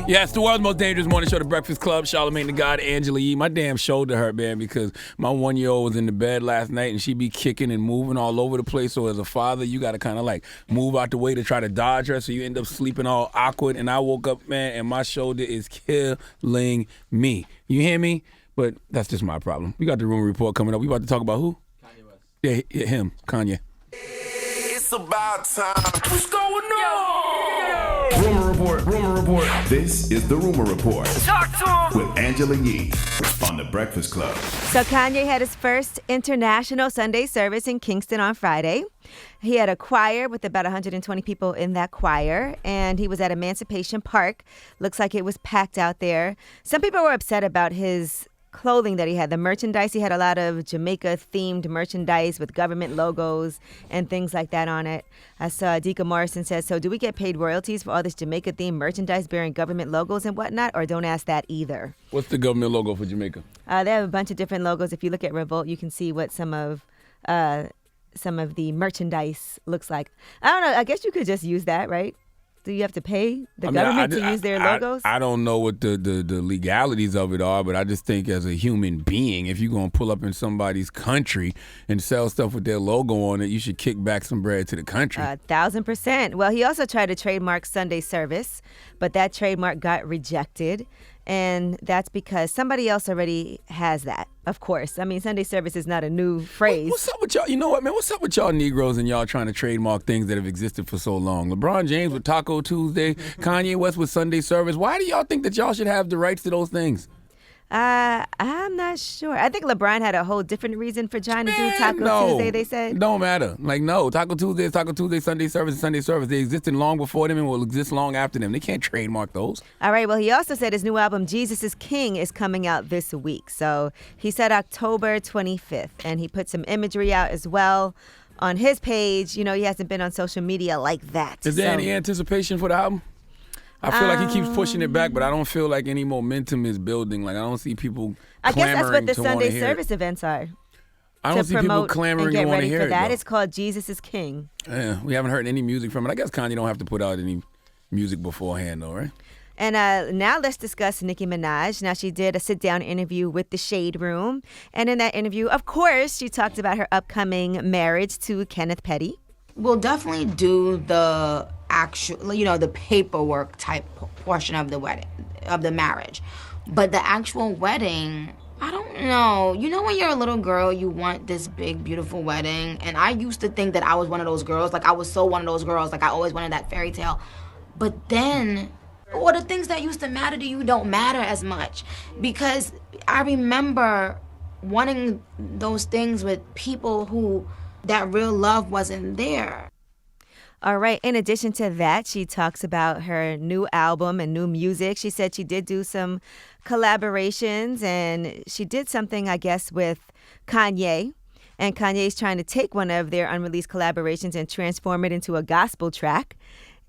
Yes, the world's most dangerous morning show, The Breakfast Club. Charlamagne the God, Angela Yee. My damn shoulder hurt, man, because my 1-year-old was in the bed last night and she be kicking and moving all over the place. So as a father, you got to kind of like move out the way to try to dodge her. So you end up sleeping all awkward. And I woke up, man, and my shoulder is killing me. You hear me? But that's just my problem. We got the rumor report coming up. We about to talk about who? Kanye West. Yeah, him, Kanye. It's about time. What's going on? Rumor report. This is the Rumor Report. Talk to him. With Angela Yee on The Breakfast Club. So Kanye had his first international Sunday service in Kingston on Friday. He had a choir with about 120 people in that choir, and he was at Emancipation Park. Looks like it was packed out there. Some people were upset about his clothing that he had, the merchandise. He had a lot of Jamaica-themed merchandise with government logos and things like that on it. I saw Deacon Morrison said, so do we get paid royalties for all this Jamaica-themed merchandise bearing government logos and whatnot, or don't ask that either? What's the government logo for Jamaica? They have a bunch of different logos. If you look at Revolt, you can see what some of the merchandise looks like. I don't know. I guess you could just use that, right? Do you have to pay the government to use their logos? I don't know what the legalities of it are, but I just think as a human being, if you're going to pull up in somebody's country and sell stuff with their logo on it, you should kick back some bread to the country. 1,000%. Well, he also tried to trademark Sunday service, but that trademark got rejected. And that's because somebody else already has that, of course. I mean, Sunday service is not a new phrase. What's up with y'all? You know what, man? What's up with y'all Negroes and y'all trying to trademark things that have existed for so long? LeBron James with Taco Tuesday, Kanye West with Sunday service. Why do y'all think that y'all should have the rights to those things? I'm not sure. I think LeBron had a whole different reason for trying to do Taco Tuesday, they said. Don't matter. Like, no. Taco Tuesday is Taco Tuesday, Sunday service is Sunday service. They existed long before them and will exist long after them. They can't trademark those. All right. Well, he also said his new album, Jesus is King, is coming out this week. So he said October 25th. And he put some imagery out as well on his page. You know, he hasn't been on social media like that. Is there any anticipation for the album? I feel like he keeps pushing it back, but I don't feel like any momentum is building. Like, I don't see people I guess that's what the to wanna Sunday hear service it. events are. I don't see people clamoring to want to hear it. That though. it's called Jesus is King. Yeah, we haven't heard any music from it. I guess Kanye don't have to put out any music beforehand, though, right? And now let's discuss Nicki Minaj. Now, she did a sit-down interview with The Shade Room. And in that interview, of course, she talked about her upcoming marriage to Kenneth Petty. We'll definitely do the actual, the paperwork type portion of the wedding, of the marriage. But the actual wedding, I don't know. You know when you're a little girl, you want this big, beautiful wedding. And I used to think that I was one of those girls. Like, I was so one of those girls. Like, I always wanted that fairy tale. But then, all the things that used to matter to you don't matter as much. Because I remember wanting those things with people who that real love wasn't there. All right. In addition to that, she talks about her new album and new music. She said she did do some collaborations, and she did something, I guess, with Kanye. And Kanye's trying to take one of their unreleased collaborations and transform it into a gospel track.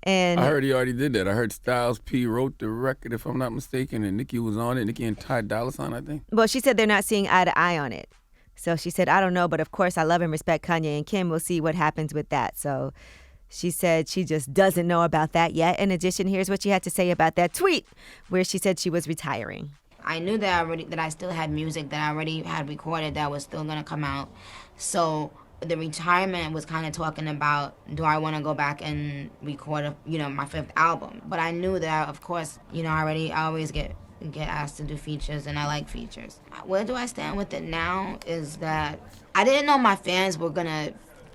And I heard he already did that. I heard Styles P wrote the record, if I'm not mistaken, and Nicki was on it. Nicki and Ty Dolla $ign, I think. Well, she said they're not seeing eye to eye on it. So she said, I don't know, but of course I love and respect Kanye and Kim. We'll see what happens with that. So she said she just doesn't know about that yet. In addition, here's what she had to say about that tweet where she said she was retiring. I knew that I still had music that I already had recorded that was still going to come out. So the retirement was kind of talking about, do I want to go back and record, my 5th album? But I knew that, of course, I always get asked to do features, and I like features. Where do I stand with it now is that I didn't know my fans were going to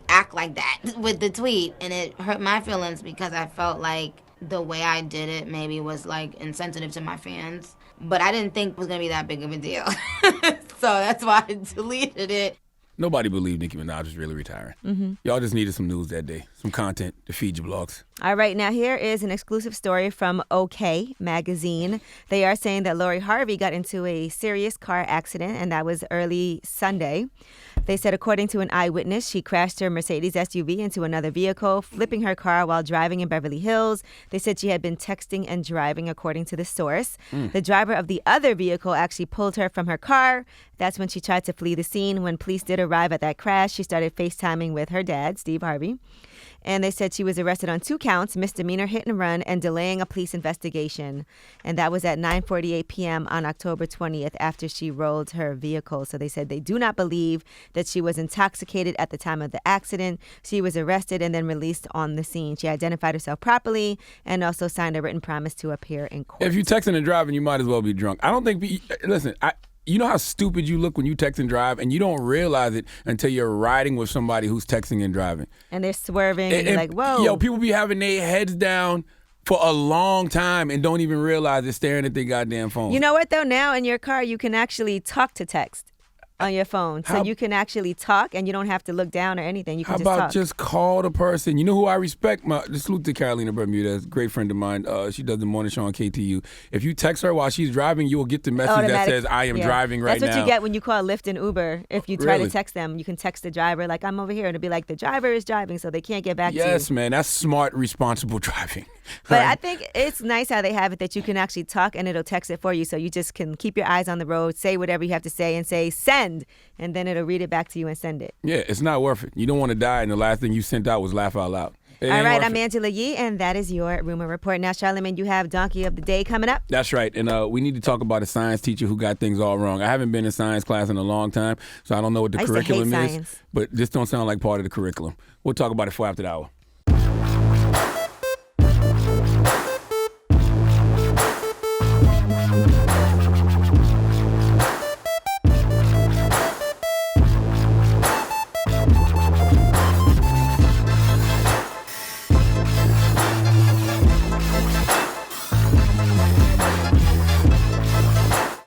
act like that with the tweet, and it hurt my feelings because I felt like the way I did it maybe was like insensitive to my fans, but I didn't think it was going to be that big of a deal. So that's why I deleted it. Nobody believed Nicki Minaj was really retiring. Mm-hmm. Y'all just needed some news that day, some content to feed your blogs. All right, now here is an exclusive story from OK Magazine. They are saying that Lori Harvey got into a serious car accident, and that was early Sunday. They said, according to an eyewitness, she crashed her Mercedes SUV into another vehicle, flipping her car while driving in Beverly Hills. They said she had been texting and driving, according to the source. The driver of the other vehicle actually pulled her from her car. That's when she tried to flee the scene. When police did arrive at that crash, she started FaceTiming with her dad, Steve Harvey. And they said she was arrested on 2 counts, misdemeanor hit and run, and delaying a police investigation. And that was at 9:48 p.m. on October 20th after she rolled her vehicle. So they said they do not believe that she was intoxicated at the time of the accident. She was arrested and then released on the scene. She identified herself properly and also signed a written promise to appear in court. If you're texting and driving, you might as well be drunk. I don't think, listen, you know how stupid you look when you text and drive, and you don't realize it until you're riding with somebody who's texting and driving. And they're swerving, and you're like, whoa. Yo, people be having their heads down for a long time and don't even realize they're staring at their goddamn phone. You know what, though? Now in your car, you can actually talk to text on your phone. So you can actually talk, and you don't have to look down or anything. You can just talk. How about just call the person? You know who I respect? Salute to Carolina Bermuda, a great friend of mine. She does the morning show on KTU. If you text her while she's driving, you will get the message that says, I am driving right now. That's what you get when you call Lyft and Uber. If you try to text them, you can text the driver, like, I'm over here. And it'll be like, the driver is driving, so they can't get back to you. Yes, man. That's smart, responsible driving. But I think it's nice how they have it that you can actually talk and it'll text it for you. So you just can keep your eyes on the road, say whatever you have to say, and say, send. And then it'll read it back to you and send it. Yeah, it's not worth it. You don't want to die, and the last thing you sent out was laugh out loud. All right, I'm Angela Yee, and that is your Rumor Report. Now, Charlamagne, you have Donkey of the Day coming up. That's right, and we need to talk about a science teacher who got things all wrong. I haven't been in science class in a long time, so I don't know what the curriculum is. But this don't sound like part of the curriculum. We'll talk about it for after the hour.